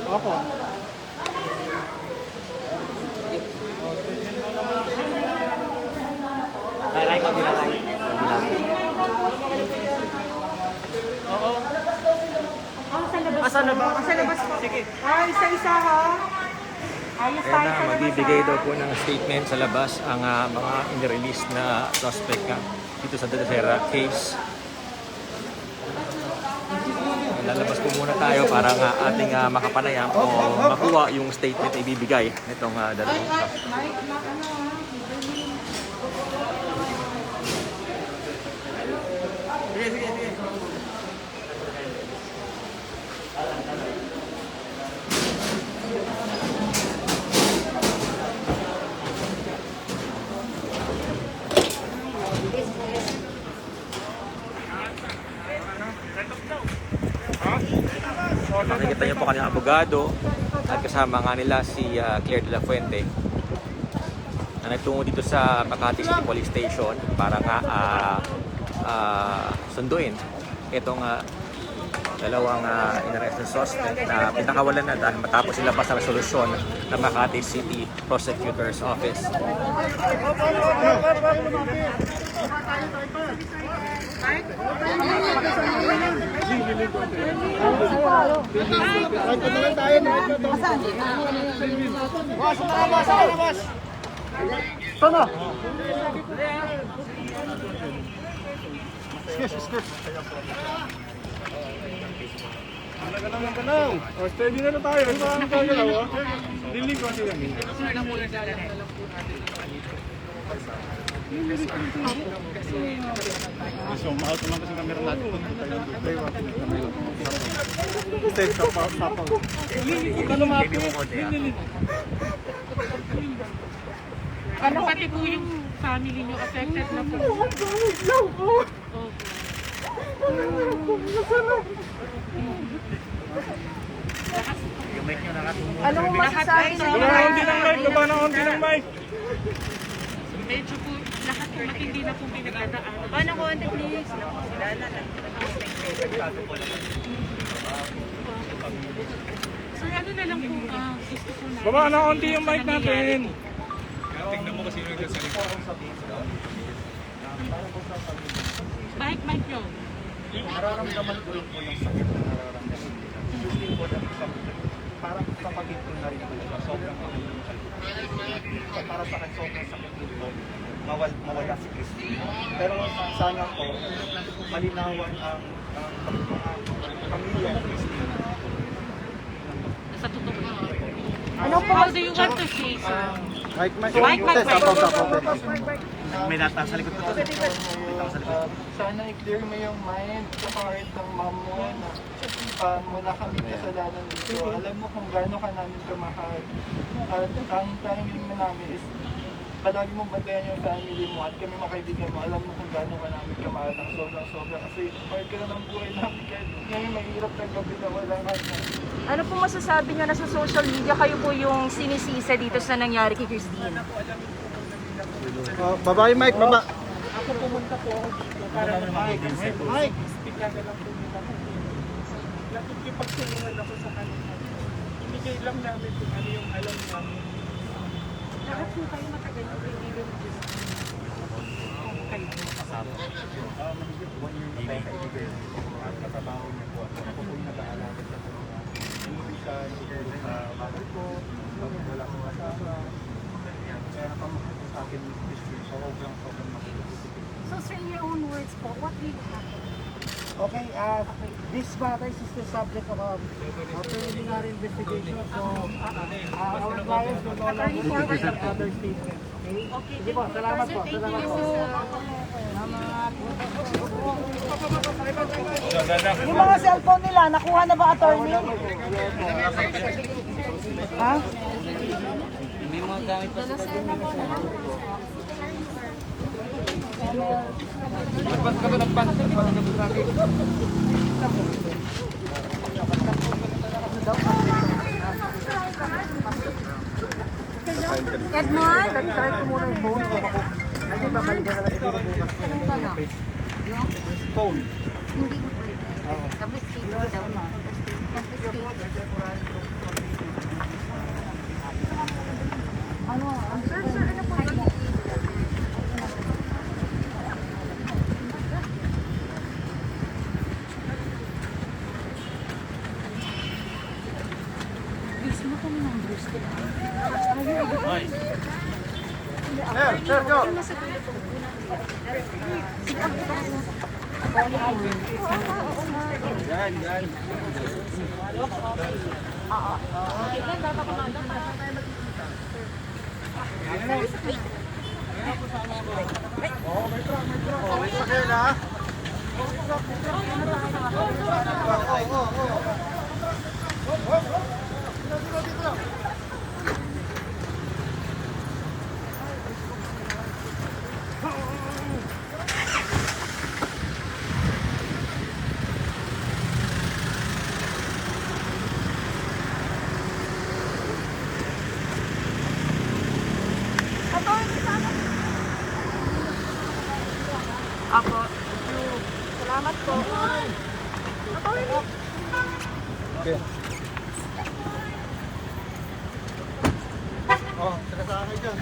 Opo. Lalay ko, lalay. Oo. Sa labas. Sa labas po. Sige. Isa-isa ha. Ayos tayo sa labas. Magbibigay daw po ng statement sa labas ang mga in-release na suspect dito sa Tercera case. Lalabas po muna tayo para ating makapanayam o makuha yung statement na ibibigay nitong dalawang suspect. Makikita niyo po kanyang abogado at kasama nga nila si Claire de la Fuente na nagtungo dito sa Makati City Police Station para nga sunduin itong dalawang inarrest na suspect na pinakawalan na dahil matapos ilabas ang resolusyon ng Makati City Prosecutor's Office. Sana. Ganaw. O, steady na tayo. Ano ba ang gagalaw? Dilig ko sila. So, ma-out naman kasi camera natin. Stay sa papaw. Ito lumapit. Ano pati po yung family nyo affected na po? Yung mic nyo nakatungo. Anong masasabi sa Onti ng mic. Baba na onti ng mic. Medyo po, lahat po matindi na po pinagdadaan. Paano ko onti please? Sir, ano na lang po, gusto po na. Baba na onti yung mic natin. Tingnan mo kasi yung nagsasalita. Mic nyo. Nararamdaman ko lang po yung sakit na nararamdaman. Hindi ko lang parang kapatid ko na rin po. Sobrang so, para sa akin sobrang sakit din po. Mawala si Christine. Pero sana po, malinawan ang pamilya ni Christine. Sa totoo po. Ano po? How do you want to say, sir? Mic. May nata sa likod ko. Sana i-clear mo yung mind sa heart ng mom mo na mula kami kasalanan dito. Alam mo kung gaano ka namin kamahal. At ang tanging mo namin is palagi mong bantayan yung family mo at kami makaibigan mo. Alam mo kung gaano ka namin kamahal ng sobra kasi part ka na ng buhay namin kahit ngayon mahirap na gabi na wala ka na. Ano po masasabi niyo na sa social media kayo po yung sinisisa dito sa nangyari kay Christine? Baba yung mic, baba. Ako pumunta po ako dito para Mic. bigla na lang po nila ako. Nakikipagtulungan ako sa kanila. Ibigay lang namin kung ano yung alam namin. Lahat po tayo matagal na kaibigan ng Christine. Okay. Mahigit 1 year na tayo kaibigan. At katrabaho niya po. Ako po yung nag-aalaga sa po. Hindi siya siguro sa mother ko. Wala akong asawa. Kaya nakamahal sa akin ni Christine. Sobrang makinig. So sir, in your own words po, what really happened? Okay, this matter is the subject of a preliminary investigation. So, our clients will no longer provide other statements. Okay? Okay, Sige po, salamat po. thank Salamat you. po. Yung mga cellphone nila, nakuha na ba, attorney? Ha? Edmond, try ko muna yung phone. Phone. Sir, go! Yan. May sakyan na. Ako. Salamat po. Okay. Oh, saka sa akin dyan.